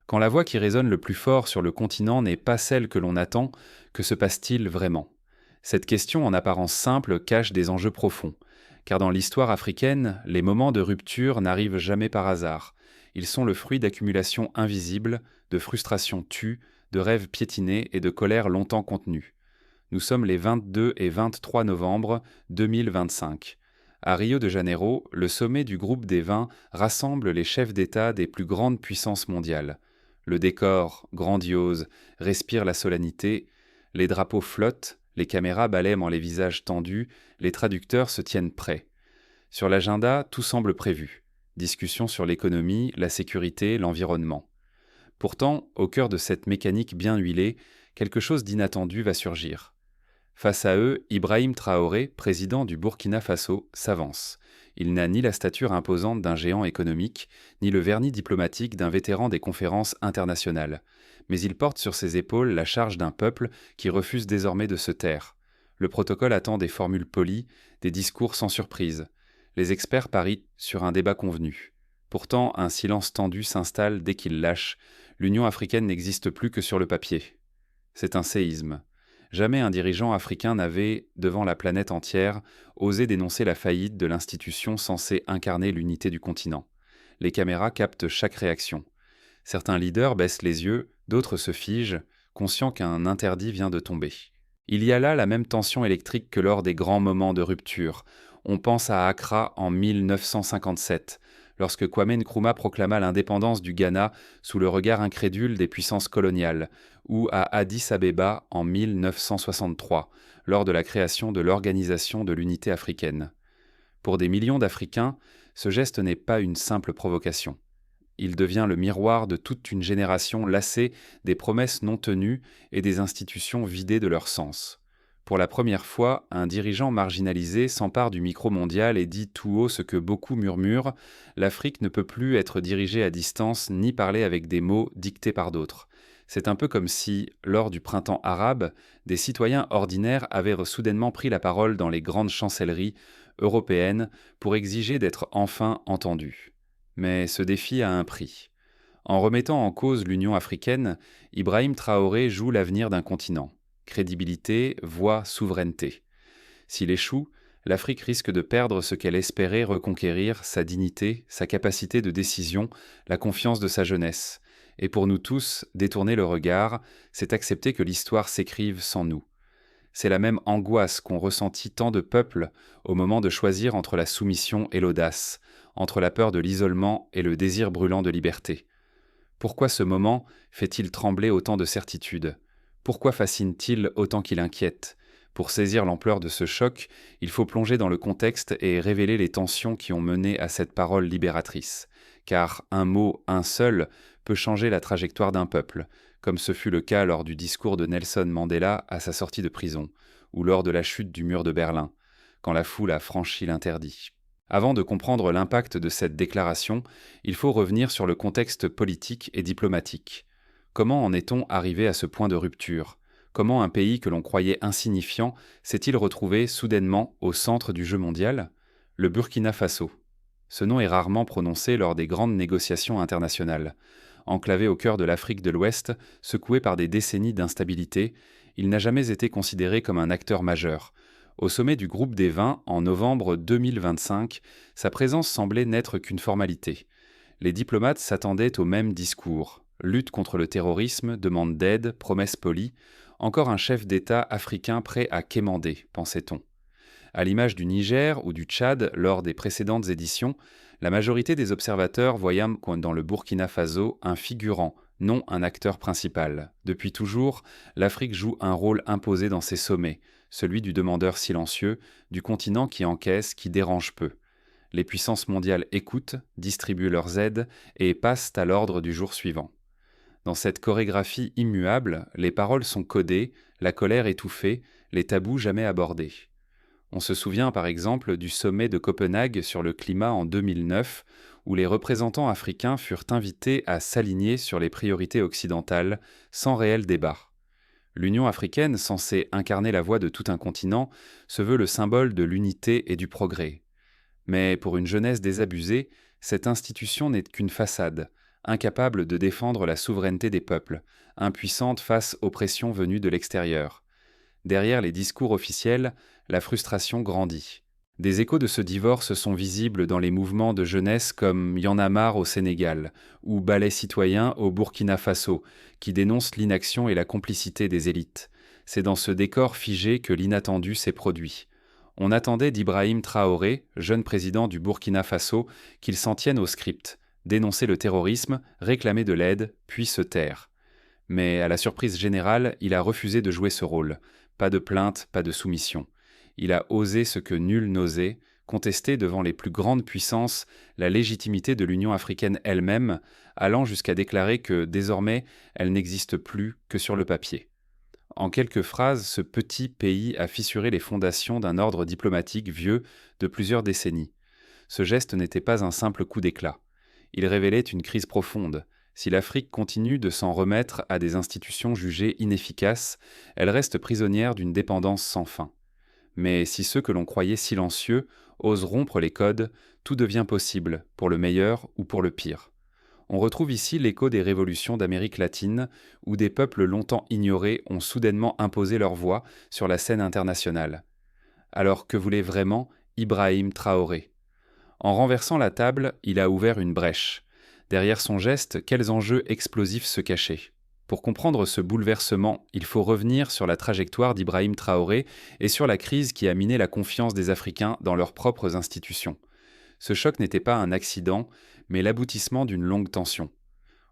Quand la voix qui résonne le plus fort sur le continent n'est pas celle que l'on attend, que se passe-t-il vraiment? Cette question en apparence simple cache des enjeux profonds, car dans l'histoire africaine, les moments de rupture n'arrivent jamais par hasard. Ils sont le fruit d'accumulations invisibles, de frustrations tues, de rêves piétinés et de colères longtemps contenues. Nous sommes les 22 et 23 novembre 2025. À Rio de Janeiro, le sommet du groupe des 20 rassemble les chefs d'État des plus grandes puissances mondiales. Le décor, grandiose, respire la solennité, les drapeaux flottent, les caméras balaient les visages tendus, les traducteurs se tiennent prêts. Sur l'agenda, tout semble prévu. Discussions sur l'économie, la sécurité, l'environnement. Pourtant, au cœur de cette mécanique bien huilée, quelque chose d'inattendu va surgir. Face à eux, Ibrahim Traoré, président du Burkina Faso, s'avance. Il n'a ni la stature imposante d'un géant économique, ni le vernis diplomatique d'un vétéran des conférences internationales. Mais il porte sur ses épaules la charge d'un peuple qui refuse désormais de se taire. Le protocole attend des formules polies, des discours sans surprise. Les experts parient sur un débat convenu. Pourtant, un silence tendu s'installe dès qu'il lâche. L'Union africaine n'existe plus que sur le papier. C'est un séisme. Jamais un dirigeant africain n'avait, devant la planète entière, osé dénoncer la faillite de l'institution censée incarner l'unité du continent. Les caméras captent chaque réaction. Certains leaders baissent les yeux, d'autres se figent, conscients qu'un interdit vient de tomber. Il y a là la même tension électrique que lors des grands moments de rupture. On pense à Accra en 1957, lorsque Kwame Nkrumah proclama l'indépendance du Ghana sous le regard incrédule des puissances coloniales, ou à Addis Abeba en 1963, lors de la création de l'Organisation de l'Unité africaine. Pour des millions d'Africains, ce geste n'est pas une simple provocation. Il devient le miroir de toute une génération lassée des promesses non tenues et des institutions vidées de leur sens. Pour la première fois, un dirigeant marginalisé s'empare du micro mondial et dit tout haut ce que beaucoup murmurent: l'Afrique ne peut plus être dirigée à distance ni parler avec des mots dictés par d'autres. C'est un peu comme si, lors du printemps arabe, des citoyens ordinaires avaient soudainement pris la parole dans les grandes chancelleries européennes pour exiger d'être enfin entendus. Mais ce défi a un prix. En remettant en cause l'Union africaine, Ibrahim Traoré joue l'avenir d'un continent. Crédibilité, voix, souveraineté. S'il échoue, l'Afrique risque de perdre ce qu'elle espérait reconquérir, sa dignité, sa capacité de décision, la confiance de sa jeunesse. Et pour nous tous, détourner le regard, c'est accepter que l'histoire s'écrive sans nous. C'est la même angoisse qu'ont ressentie tant de peuples au moment de choisir entre la soumission et l'audace, entre la peur de l'isolement et le désir brûlant de liberté. Pourquoi ce moment fait-il trembler autant de certitudes ? Pourquoi fascine-t-il autant qu'il inquiète ? Pour saisir l'ampleur de ce choc, il faut plonger dans le contexte et révéler les tensions qui ont mené à cette parole libératrice. Car un mot, un seul, peut changer la trajectoire d'un peuple, comme ce fut le cas lors du discours de Nelson Mandela à sa sortie de prison, ou lors de la chute du mur de Berlin, quand la foule a franchi l'interdit. Avant de comprendre l'impact de cette déclaration, il faut revenir sur le contexte politique et diplomatique. Comment en est-on arrivé à ce point de rupture ? Comment un pays que l'on croyait insignifiant s'est-il retrouvé soudainement au centre du jeu mondial ? Le Burkina Faso. Ce nom est rarement prononcé lors des grandes négociations internationales. Enclavé au cœur de l'Afrique de l'Ouest, secoué par des décennies d'instabilité, il n'a jamais été considéré comme un acteur majeur. Au sommet du groupe des 20, en novembre 2025, sa présence semblait n'être qu'une formalité. Les diplomates s'attendaient au même discours. Lutte contre le terrorisme, demande d'aide, promesses polies, encore un chef d'État africain prêt à quémander, pensait-on. À l'image du Niger ou du Tchad lors des précédentes éditions, la majorité des observateurs voyaient dans le Burkina Faso un figurant, non un acteur principal. Depuis toujours, l'Afrique joue un rôle imposé dans ces sommets, celui du demandeur silencieux, du continent qui encaisse, qui dérange peu. Les puissances mondiales écoutent, distribuent leurs aides et passent à l'ordre du jour suivant. Dans cette chorégraphie immuable, les paroles sont codées, la colère étouffée, les tabous jamais abordés. On se souvient par exemple du sommet de Copenhague sur le climat en 2009, où les représentants africains furent invités à s'aligner sur les priorités occidentales, sans réel débat. L'Union africaine, censée incarner la voix de tout un continent, se veut le symbole de l'unité et du progrès. Mais pour une jeunesse désabusée, cette institution n'est qu'une façade, incapable de défendre la souveraineté des peuples, impuissante face aux pressions venues de l'extérieur. Derrière les discours officiels, la frustration grandit. Des échos de ce divorce sont visibles dans les mouvements de jeunesse comme Y en a marre au Sénégal ou Balai citoyen au Burkina Faso, qui dénoncent l'inaction et la complicité des élites. C'est dans ce décor figé que l'inattendu s'est produit. On attendait d'Ibrahim Traoré, jeune président du Burkina Faso, qu'il s'en tienne au script, dénoncer le terrorisme, réclamer de l'aide, puis se taire. Mais à la surprise générale, il a refusé de jouer ce rôle. Pas de plainte, pas de soumission. Il a osé ce que nul n'osait, contester devant les plus grandes puissances la légitimité de l'Union africaine elle-même, allant jusqu'à déclarer que, désormais, elle n'existe plus que sur le papier. En quelques phrases, ce petit pays a fissuré les fondations d'un ordre diplomatique vieux de plusieurs décennies. Ce geste n'était pas un simple coup d'éclat. Il révélait une crise profonde. Si l'Afrique continue de s'en remettre à des institutions jugées inefficaces, elle reste prisonnière d'une dépendance sans fin. Mais si ceux que l'on croyait silencieux osent rompre les codes, tout devient possible, pour le meilleur ou pour le pire. On retrouve ici l'écho des révolutions d'Amérique latine, où des peuples longtemps ignorés ont soudainement imposé leur voix sur la scène internationale. Alors que voulait vraiment Ibrahim Traoré ? En renversant la table, il a ouvert une brèche. Derrière son geste, quels enjeux explosifs se cachaient ? Pour comprendre ce bouleversement, il faut revenir sur la trajectoire d'Ibrahim Traoré et sur la crise qui a miné la confiance des Africains dans leurs propres institutions. Ce choc n'était pas un accident, mais l'aboutissement d'une longue tension.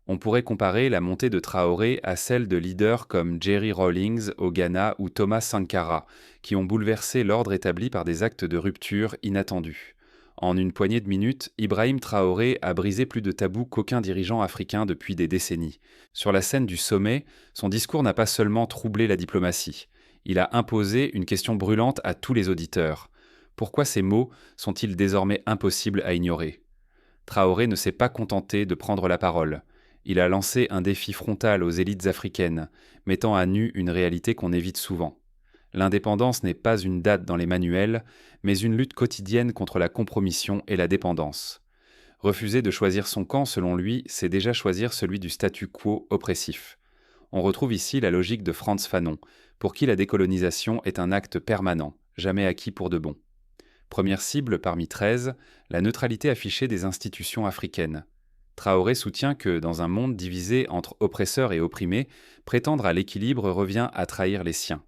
On pourrait comparer la montée de Traoré à celle de leaders comme Jerry Rawlings au Ghana ou Thomas Sankara, qui ont bouleversé l'ordre établi par des actes de rupture inattendus. En une poignée de minutes, Ibrahim Traoré a brisé plus de tabous qu'aucun dirigeant africain depuis des décennies. Sur la scène du sommet, son discours n'a pas seulement troublé la diplomatie. Il a imposé une question brûlante à tous les auditeurs. Pourquoi ces mots sont-ils désormais impossibles à ignorer ? Traoré ne s'est pas contenté de prendre la parole. Il a lancé un défi frontal aux élites africaines, mettant à nu une réalité qu'on évite souvent. L'indépendance n'est pas une date dans les manuels, mais une lutte quotidienne contre la compromission et la dépendance. Refuser de choisir son camp, selon lui, c'est déjà choisir celui du statu quo oppressif. On retrouve ici la logique de Frantz Fanon, pour qui la décolonisation est un acte permanent, jamais acquis pour de bon. Première cible parmi 13, la neutralité affichée des institutions africaines. Traoré soutient que, dans un monde divisé entre oppresseurs et opprimés, prétendre à l'équilibre revient à trahir les siens.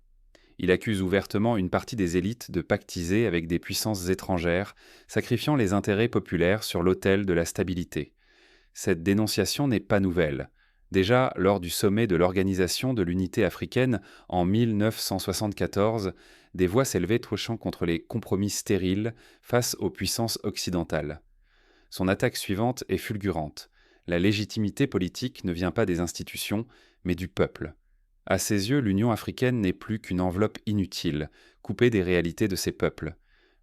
Il accuse ouvertement une partie des élites de pactiser avec des puissances étrangères, sacrifiant les intérêts populaires sur l'autel de la stabilité. Cette dénonciation n'est pas nouvelle. Déjà, lors du sommet de l'Organisation de l'Unité africaine en 1974, des voix s'élevaient touchant contre les compromis stériles face aux puissances occidentales. Son attaque suivante est fulgurante. La légitimité politique ne vient pas des institutions, mais du peuple. À ses yeux, l'Union africaine n'est plus qu'une enveloppe inutile, coupée des réalités de ses peuples.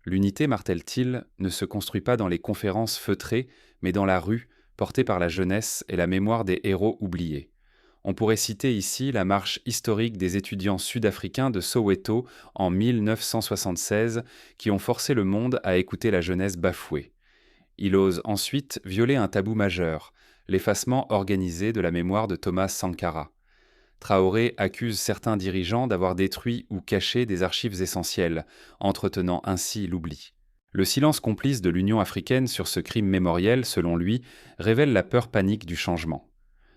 L'unité, martèle-t-il, ne se construit pas dans les conférences feutrées, mais dans la rue, portée par la jeunesse et la mémoire des héros oubliés. On pourrait citer ici la marche historique des étudiants sud-africains de Soweto en 1976 qui ont forcé le monde à écouter la jeunesse bafouée. Il ose ensuite violer un tabou majeur, l'effacement organisé de la mémoire de Thomas Sankara. Traoré accuse certains dirigeants d'avoir détruit ou caché des archives essentielles, entretenant ainsi l'oubli. Le silence complice de l'Union africaine sur ce crime mémoriel, selon lui, révèle la peur panique du changement.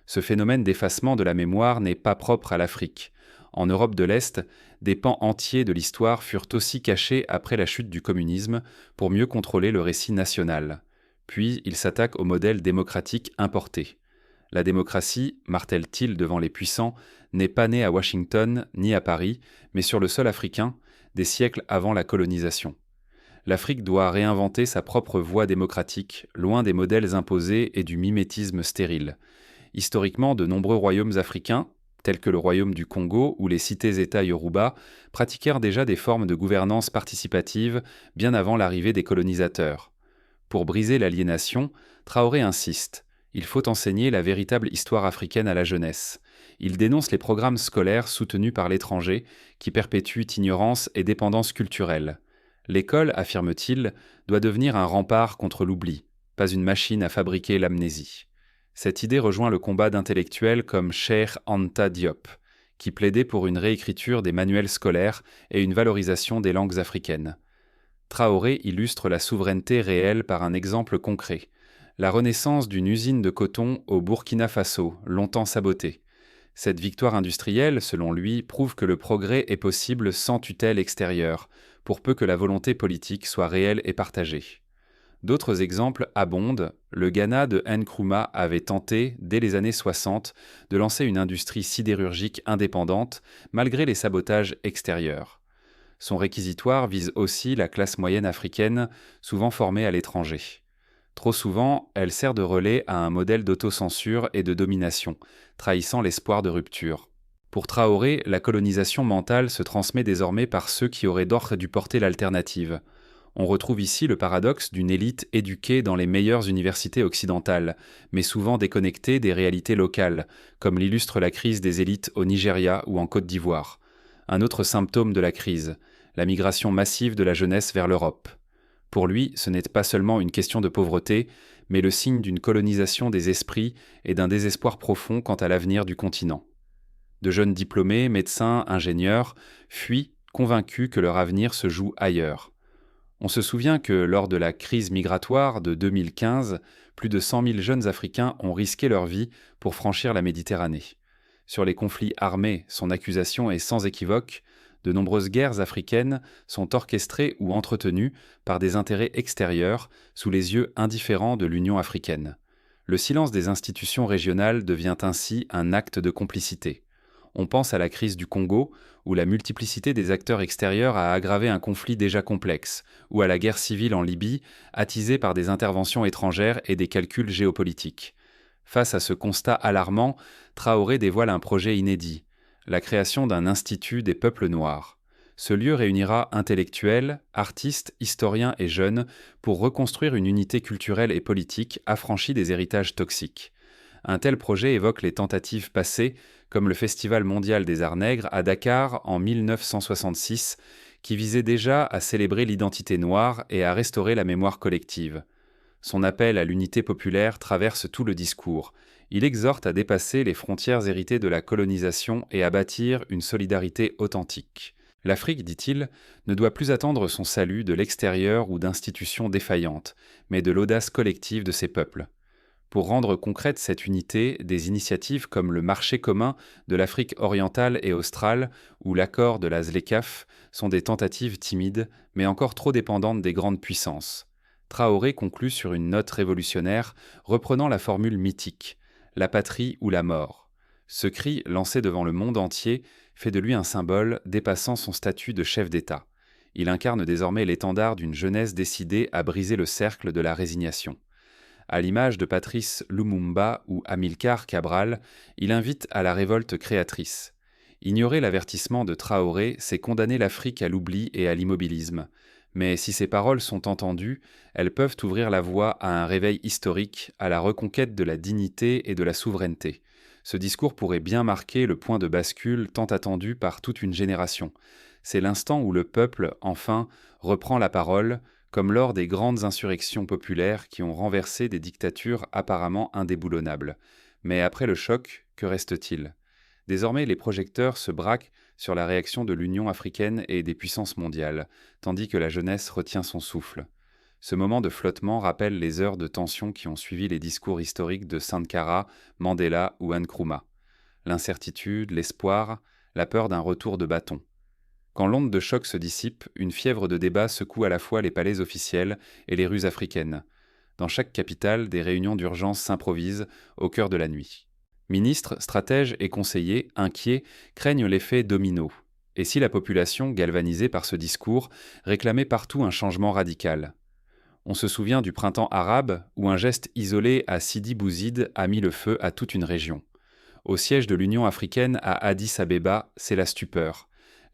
Ce phénomène d'effacement de la mémoire n'est pas propre à l'Afrique. En Europe de l'Est, des pans entiers de l'histoire furent aussi cachés après la chute du communisme pour mieux contrôler le récit national. Puis, il s'attaque au modèle démocratique importé. La démocratie, martèle-t-il devant les puissants, n'est pas née à Washington ni à Paris, mais sur le sol africain, des siècles avant la colonisation. L'Afrique doit réinventer sa propre voie démocratique, loin des modèles imposés et du mimétisme stérile. Historiquement, de nombreux royaumes africains, tels que le royaume du Congo ou les cités-États Yoruba, pratiquèrent déjà des formes de gouvernance participative bien avant l'arrivée des colonisateurs. Pour briser l'aliénation, Traoré insiste. Il faut enseigner la véritable histoire africaine à la jeunesse. Il dénonce les programmes scolaires soutenus par l'étranger, qui perpétuent ignorance et dépendance culturelle. L'école, affirme-t-il, doit devenir un rempart contre l'oubli, pas une machine à fabriquer l'amnésie. Cette idée rejoint le combat d'intellectuels comme Cheikh Anta Diop, qui plaidait pour une réécriture des manuels scolaires et une valorisation des langues africaines. Traoré illustre la souveraineté réelle par un exemple concret, la renaissance d'une usine de coton au Burkina Faso, longtemps sabotée. Cette victoire industrielle, selon lui, prouve que le progrès est possible sans tutelle extérieure, pour peu que la volonté politique soit réelle et partagée. D'autres exemples abondent. Le Ghana de Nkrumah avait tenté, dès les années 60, de lancer une industrie sidérurgique indépendante, malgré les sabotages extérieurs. Son réquisitoire vise aussi la classe moyenne africaine, souvent formée à l'étranger. Trop souvent, elle sert de relais à un modèle d'autocensure et de domination, trahissant l'espoir de rupture. Pour Traoré, la colonisation mentale se transmet désormais par ceux qui auraient d'ores dû porter l'alternative. On retrouve ici le paradoxe d'une élite éduquée dans les meilleures universités occidentales, mais souvent déconnectée des réalités locales, comme l'illustre la crise des élites au Nigeria ou en Côte d'Ivoire. Un autre symptôme de la crise, la migration massive de la jeunesse vers l'Europe. Pour lui, ce n'est pas seulement une question de pauvreté, mais le signe d'une colonisation des esprits et d'un désespoir profond quant à l'avenir du continent. De jeunes diplômés, médecins, ingénieurs, fuient, convaincus que leur avenir se joue ailleurs. On se souvient que lors de la crise migratoire de 2015, plus de 100 000 jeunes Africains ont risqué leur vie pour franchir la Méditerranée. Sur les conflits armés, son accusation est sans équivoque. De nombreuses guerres africaines sont orchestrées ou entretenues par des intérêts extérieurs sous les yeux indifférents de l'Union africaine. Le silence des institutions régionales devient ainsi un acte de complicité. On pense à la crise du Congo, où la multiplicité des acteurs extérieurs a aggravé un conflit déjà complexe, ou à la guerre civile en Libye, attisée par des interventions étrangères et des calculs géopolitiques. Face à ce constat alarmant, Traoré dévoile un projet inédit, la création d'un institut des peuples noirs. Ce lieu réunira intellectuels, artistes, historiens et jeunes pour reconstruire une unité culturelle et politique affranchie des héritages toxiques. Un tel projet évoque les tentatives passées, comme le Festival mondial des arts nègres à Dakar en 1966, qui visait déjà à célébrer l'identité noire et à restaurer la mémoire collective. Son appel à l'unité populaire traverse tout le discours. Il exhorte à dépasser les frontières héritées de la colonisation et à bâtir une solidarité authentique. L'Afrique, dit-il, ne doit plus attendre son salut de l'extérieur ou d'institutions défaillantes, mais de l'audace collective de ses peuples. Pour rendre concrète cette unité, des initiatives comme le marché commun de l'Afrique orientale et australe ou l'accord de la ZLECAf sont des tentatives timides, mais encore trop dépendantes des grandes puissances. Traoré conclut sur une note révolutionnaire, reprenant la formule mythique « la patrie ou la mort ». Ce cri, lancé devant le monde entier, fait de lui un symbole dépassant son statut de chef d'État. Il incarne désormais l'étendard d'une jeunesse décidée à briser le cercle de la résignation. À l'image de Patrice Lumumba ou Amilcar Cabral, il invite à la révolte créatrice. Ignorer l'avertissement de Traoré, c'est condamner l'Afrique à l'oubli et à l'immobilisme. Mais si ces paroles sont entendues, elles peuvent ouvrir la voie à un réveil historique, à la reconquête de la dignité et de la souveraineté. Ce discours pourrait bien marquer le point de bascule tant attendu par toute une génération. C'est l'instant où le peuple, enfin, reprend la parole, comme lors des grandes insurrections populaires qui ont renversé des dictatures apparemment indéboulonnables. Mais après le choc, que reste-t-il ? Désormais, les projecteurs se braquent sur la réaction de l'Union africaine et des puissances mondiales, tandis que la jeunesse retient son souffle. Ce moment de flottement rappelle les heures de tension qui ont suivi les discours historiques de Sankara, Mandela ou Nkrumah. L'incertitude, l'espoir, la peur d'un retour de bâton. Quand l'onde de choc se dissipe, une fièvre de débat secoue à la fois les palais officiels et les rues africaines. Dans chaque capitale, des réunions d'urgence s'improvisent au cœur de la nuit. Ministres, stratèges et conseillers, inquiets, craignent l'effet domino. Et si la population, galvanisée par ce discours, réclamait partout un changement radical ? On se souvient du printemps arabe, où un geste isolé à Sidi Bouzid a mis le feu à toute une région. Au siège de l'Union africaine à Addis-Abeba, c'est la stupeur.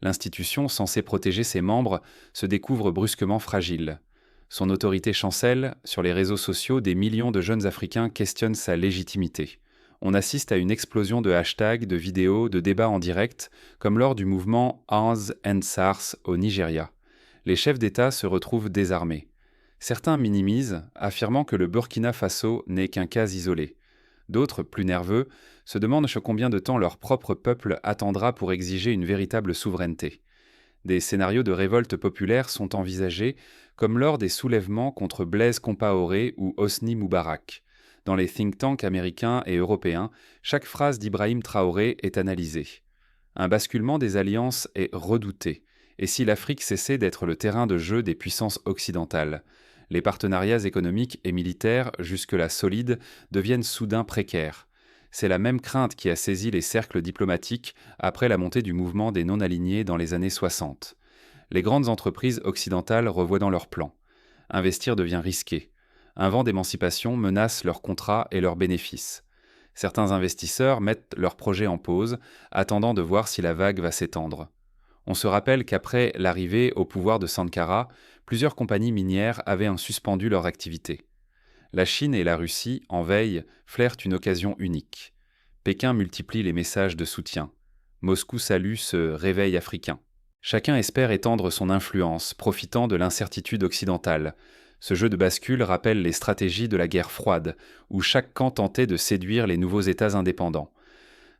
L'institution, censée protéger ses membres, se découvre brusquement fragile. Son autorité chancelle, sur les réseaux sociaux, des millions de jeunes Africains questionnent sa légitimité. On assiste à une explosion de hashtags, de vidéos, de débats en direct, comme lors du mouvement Ans and SARS au Nigeria. Les chefs d'État se retrouvent désarmés. Certains minimisent, affirmant que le Burkina Faso n'est qu'un cas isolé. D'autres, plus nerveux, se demandent combien de temps leur propre peuple attendra pour exiger une véritable souveraineté. Des scénarios de révolte populaire sont envisagés, comme lors des soulèvements contre Blaise Compaoré ou Hosni Moubarak. Dans les think tanks américains et européens, chaque phrase d'Ibrahim Traoré est analysée. Un basculement des alliances est redouté. Et si l'Afrique cessait d'être le terrain de jeu des puissances occidentales, les partenariats économiques et militaires, jusque-là solides, deviennent soudain précaires. C'est la même crainte qui a saisi les cercles diplomatiques après la montée du mouvement des non-alignés dans les années 60. Les grandes entreprises occidentales revoient dans leurs plans. Investir devient risqué. Un vent d'émancipation menace leurs contrats et leurs bénéfices. Certains investisseurs mettent leurs projets en pause, attendant de voir si la vague va s'étendre. On se rappelle qu'après l'arrivée au pouvoir de Sankara, plusieurs compagnies minières avaient suspendu leur activité. La Chine et la Russie, en veille, flairent une occasion unique. Pékin multiplie les messages de soutien. Moscou salue ce réveil africain. Chacun espère étendre son influence, profitant de l'incertitude occidentale. Ce jeu de bascule rappelle les stratégies de la guerre froide, où chaque camp tentait de séduire les nouveaux États indépendants.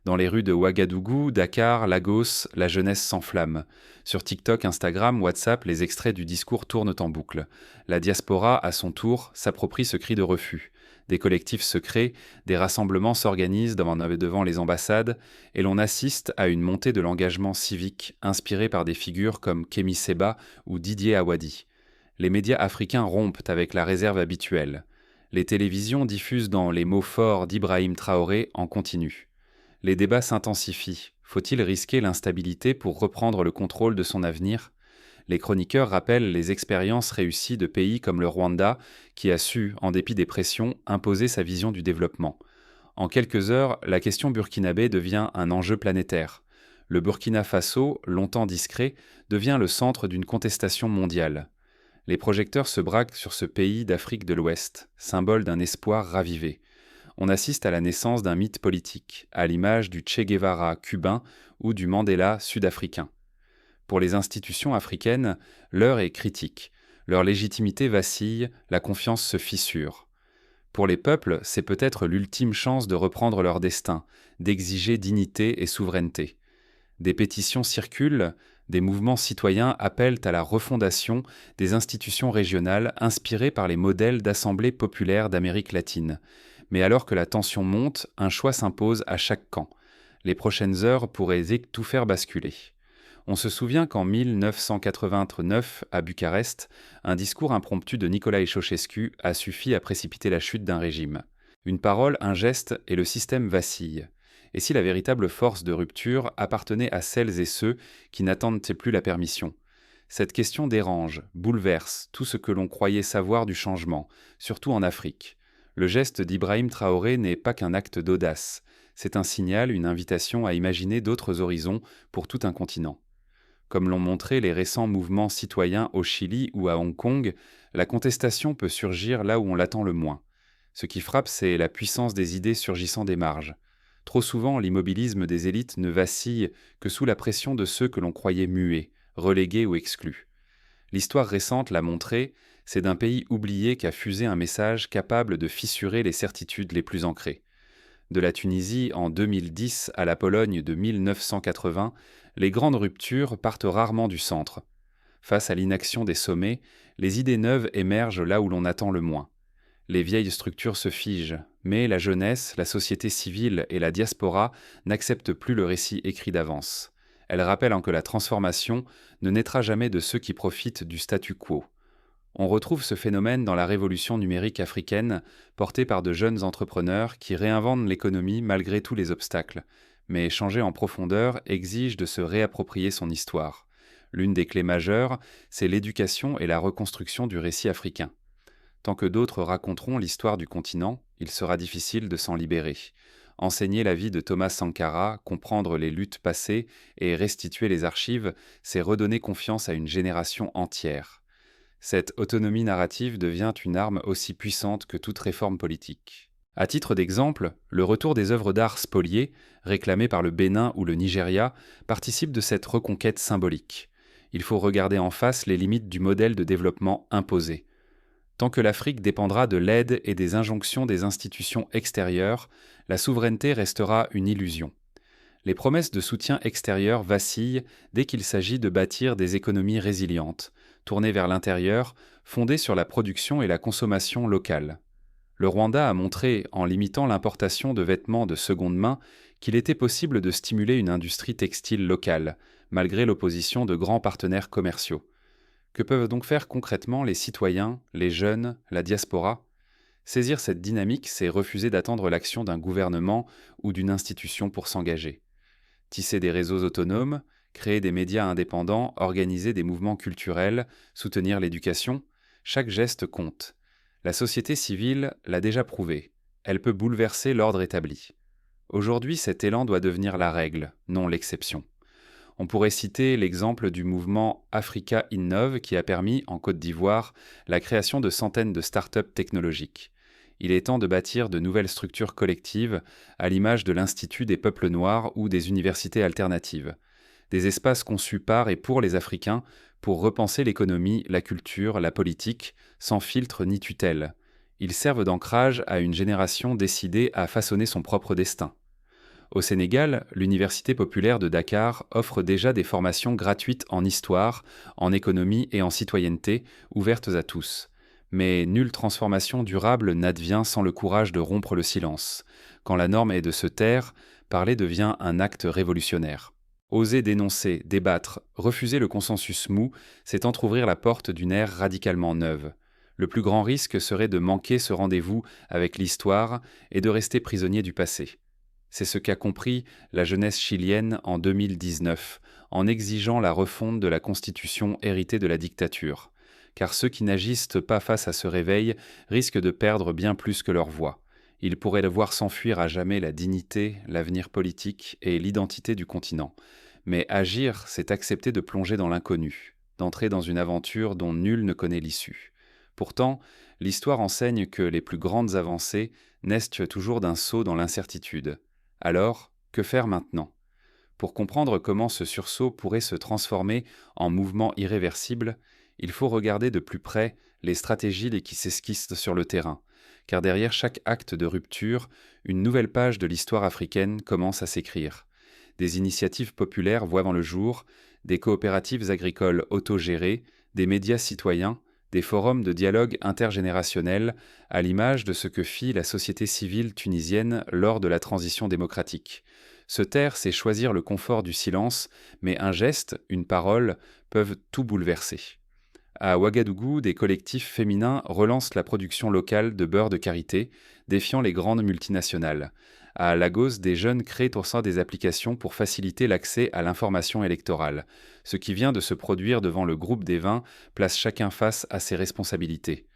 Dans les rues de Ouagadougou, Dakar, Lagos, la jeunesse s'enflamme. Sur TikTok, Instagram, WhatsApp, les extraits du discours tournent en boucle. La diaspora, à son tour, s'approprie ce cri de refus. Des collectifs se créent, des rassemblements s'organisent devant les ambassades, et l'on assiste à une montée de l'engagement civique inspirée par des figures comme Kémi Séba ou Didier Awadi. Les médias africains rompent avec la réserve habituelle. Les télévisions diffusent dans les mots forts d'Ibrahim Traoré en continu. Les débats s'intensifient. Faut-il risquer l'instabilité pour reprendre le contrôle de son avenir ? Les chroniqueurs rappellent les expériences réussies de pays comme le Rwanda, qui a su, en dépit des pressions, imposer sa vision du développement. En quelques heures, la question burkinabé devient un enjeu planétaire. Le Burkina Faso, longtemps discret, devient le centre d'une contestation mondiale. Les projecteurs se braquent sur ce pays d'Afrique de l'Ouest, symbole d'un espoir ravivé. On assiste à la naissance d'un mythe politique, à l'image du Che Guevara cubain ou du Mandela sud-africain. Pour les institutions africaines, l'heure est critique. Leur légitimité vacille, la confiance se fissure. Pour les peuples, c'est peut-être l'ultime chance de reprendre leur destin, d'exiger dignité et souveraineté. Des pétitions circulent, des mouvements citoyens appellent à la refondation des institutions régionales inspirées par les modèles d'assemblées populaires d'Amérique latine. Mais alors que la tension monte, un choix s'impose à chaque camp. Les prochaines heures pourraient tout faire basculer. On se souvient qu'en 1989, à Bucarest, un discours impromptu de Nicolae Ceausescu a suffi à précipiter la chute d'un régime. Une parole, un geste, et le système vacille. Et si la véritable force de rupture appartenait à celles et ceux qui n'attendent plus la permission ? Cette question dérange, bouleverse tout ce que l'on croyait savoir du changement, surtout en Afrique. Le geste d'Ibrahim Traoré n'est pas qu'un acte d'audace, c'est un signal, une invitation à imaginer d'autres horizons pour tout un continent. Comme l'ont montré les récents mouvements citoyens au Chili ou à Hong Kong, la contestation peut surgir là où on l'attend le moins. Ce qui frappe, c'est la puissance des idées surgissant des marges. Trop souvent, l'immobilisme des élites ne vacille que sous la pression de ceux que l'on croyait muets, relégués ou exclus. L'histoire récente l'a montré, c'est d'un pays oublié qu'a fusé un message capable de fissurer les certitudes les plus ancrées. De la Tunisie en 2010 à la Pologne de 1980, les grandes ruptures partent rarement du centre. Face à l'inaction des sommets, les idées neuves émergent là où l'on attend le moins. Les vieilles structures se figent, mais la jeunesse, la société civile et la diaspora n'acceptent plus le récit écrit d'avance. Elles rappellent que la transformation ne naîtra jamais de ceux qui profitent du statu quo. On retrouve ce phénomène dans la révolution numérique africaine, portée par de jeunes entrepreneurs qui réinventent l'économie malgré tous les obstacles. Mais changer en profondeur exige de se réapproprier son histoire. L'une des clés majeures, c'est l'éducation et la reconstruction du récit africain. Tant que d'autres raconteront l'histoire du continent, il sera difficile de s'en libérer. Enseigner la vie de Thomas Sankara, comprendre les luttes passées et restituer les archives, c'est redonner confiance à une génération entière. Cette autonomie narrative devient une arme aussi puissante que toute réforme politique. À titre d'exemple, le retour des œuvres d'art spoliées, réclamées par le Bénin ou le Nigeria, participe de cette reconquête symbolique. Il faut regarder en face les limites du modèle de développement imposé. Tant que l'Afrique dépendra de l'aide et des injonctions des institutions extérieures, la souveraineté restera une illusion. Les promesses de soutien extérieur vacillent dès qu'il s'agit de bâtir des économies résilientes, tournées vers l'intérieur, fondées sur la production et la consommation locale. Le Rwanda a montré, en limitant l'importation de vêtements de seconde main, qu'il était possible de stimuler une industrie textile locale, malgré l'opposition de grands partenaires commerciaux. Que peuvent donc faire concrètement les citoyens, les jeunes, la diaspora? Saisir cette dynamique, c'est refuser d'attendre l'action d'un gouvernement ou d'une institution pour s'engager. Tisser des réseaux autonomes, créer des médias indépendants, organiser des mouvements culturels, soutenir l'éducation, chaque geste compte. La société civile l'a déjà prouvé. Elle peut bouleverser l'ordre établi. Aujourd'hui, cet élan doit devenir la règle, non l'exception. On pourrait citer l'exemple du mouvement Africa Innove qui a permis, en Côte d'Ivoire, la création de centaines de start-up technologiques. Il est temps de bâtir de nouvelles structures collectives, à l'image de l'Institut des peuples noirs ou des universités alternatives. Des espaces conçus par et pour les Africains pour repenser l'économie, la culture, la politique, sans filtre ni tutelle. Ils servent d'ancrage à une génération décidée à façonner son propre destin. Au Sénégal, l'Université populaire de Dakar offre déjà des formations gratuites en histoire, en économie et en citoyenneté, ouvertes à tous. Mais nulle transformation durable n'advient sans le courage de rompre le silence. Quand la norme est de se taire, parler devient un acte révolutionnaire. Oser dénoncer, débattre, refuser le consensus mou, c'est entr'ouvrir la porte d'une ère radicalement neuve. Le plus grand risque serait de manquer ce rendez-vous avec l'histoire et de rester prisonnier du passé. C'est ce qu'a compris la jeunesse chilienne en 2019, en exigeant la refonte de la Constitution héritée de la dictature. Car ceux qui n'agissent pas face à ce réveil risquent de perdre bien plus que leur voix. Ils pourraient devoir s'enfuir à jamais la dignité, l'avenir politique et l'identité du continent. Mais agir, c'est accepter de plonger dans l'inconnu, d'entrer dans une aventure dont nul ne connaît l'issue. Pourtant, l'histoire enseigne que les plus grandes avancées naissent toujours d'un saut dans l'incertitude. Alors, que faire maintenant? Pour comprendre comment ce sursaut pourrait se transformer en mouvement irréversible, il faut regarder de plus près les stratégies qui s'esquissent sur le terrain, car derrière chaque acte de rupture, une nouvelle page de l'histoire africaine commence à s'écrire. Des initiatives populaires voient le jour, des coopératives agricoles autogérées, des médias citoyens, des forums de dialogue intergénérationnel, à l'image de ce que fit la société civile tunisienne lors de la transition démocratique. Se taire, c'est choisir le confort du silence, mais un geste, une parole, peuvent tout bouleverser. À Ouagadougou, des collectifs féminins relancent la production locale de beurre de karité, défiant les grandes multinationales. À Lagos, des jeunes créent au sein des applications pour faciliter l'accès à l'information électorale. Ce qui vient de se produire devant le groupe des 20 place chacun face à ses responsabilités.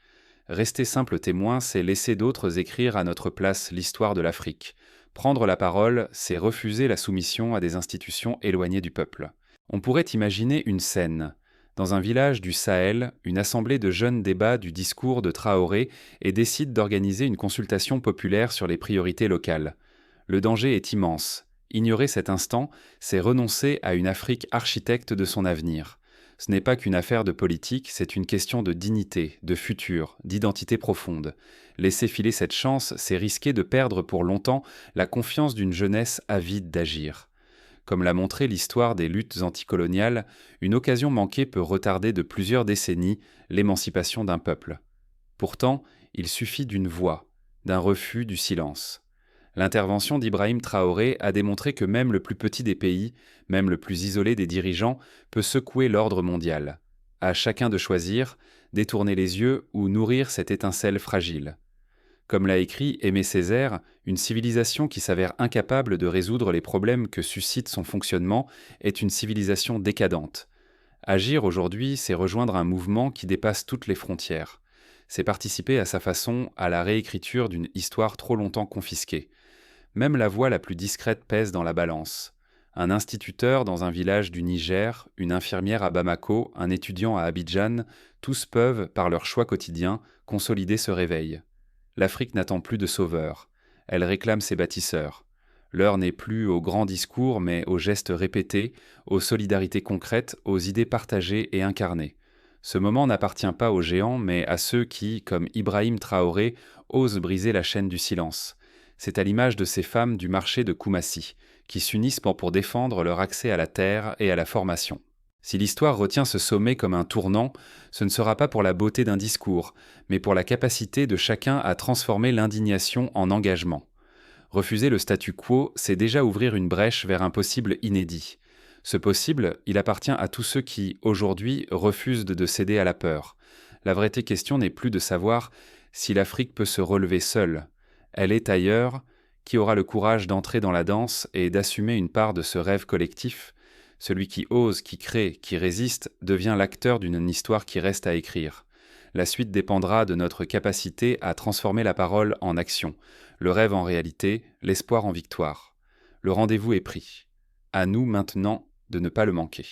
Rester simple témoin, c'est laisser d'autres écrire à notre place l'histoire de l'Afrique. Prendre la parole, c'est refuser la soumission à des institutions éloignées du peuple. On pourrait imaginer une scène. Dans un village du Sahel, une assemblée de jeunes débat du discours de Traoré et décide d'organiser une consultation populaire sur les priorités locales. Le danger est immense. Ignorer cet instant, c'est renoncer à une Afrique architecte de son avenir. Ce n'est pas qu'une affaire de politique, c'est une question de dignité, de futur, d'identité profonde. Laisser filer cette chance, c'est risquer de perdre pour longtemps la confiance d'une jeunesse avide d'agir. Comme l'a montré l'histoire des luttes anticoloniales, une occasion manquée peut retarder de plusieurs décennies l'émancipation d'un peuple. Pourtant, il suffit d'une voix, d'un refus du silence. L'intervention d'Ibrahim Traoré a démontré que même le plus petit des pays, même le plus isolé des dirigeants, peut secouer l'ordre mondial. À chacun de choisir, détourner les yeux ou nourrir cette étincelle fragile. Comme l'a écrit Aimé Césaire, une civilisation qui s'avère incapable de résoudre les problèmes que suscite son fonctionnement est une civilisation décadente. Agir aujourd'hui, c'est rejoindre un mouvement qui dépasse toutes les frontières. C'est participer à sa façon à la réécriture d'une histoire trop longtemps confisquée. Même la voix la plus discrète pèse dans la balance. Un instituteur dans un village du Niger, une infirmière à Bamako, un étudiant à Abidjan, tous peuvent, par leur choix quotidien, consolider ce réveil. L'Afrique n'attend plus de sauveurs. Elle réclame ses bâtisseurs. L'heure n'est plus aux grands discours, mais aux gestes répétés, aux solidarités concrètes, aux idées partagées et incarnées. Ce moment n'appartient pas aux géants, mais à ceux qui, comme Ibrahim Traoré, osent briser la chaîne du silence. C'est à l'image de ces femmes du marché de Koumassi, qui s'unissent pour défendre leur accès à la terre et à la formation. Si l'histoire retient ce sommet comme un tournant, ce ne sera pas pour la beauté d'un discours, mais pour la capacité de chacun à transformer l'indignation en engagement. Refuser le statu quo, c'est déjà ouvrir une brèche vers un possible inédit. Ce possible, il appartient à tous ceux qui, aujourd'hui, refusent de céder à la peur. La vraie question n'est plus de savoir si l'Afrique peut se relever seule. Elle est ailleurs. Qui aura le courage d'entrer dans la danse et d'assumer une part de ce rêve collectif? Celui qui ose, qui crée, qui résiste, devient l'acteur d'une histoire qui reste à écrire. La suite dépendra de notre capacité à transformer la parole en action, le rêve en réalité, l'espoir en victoire. Le rendez-vous est pris. À nous maintenant de ne pas le manquer.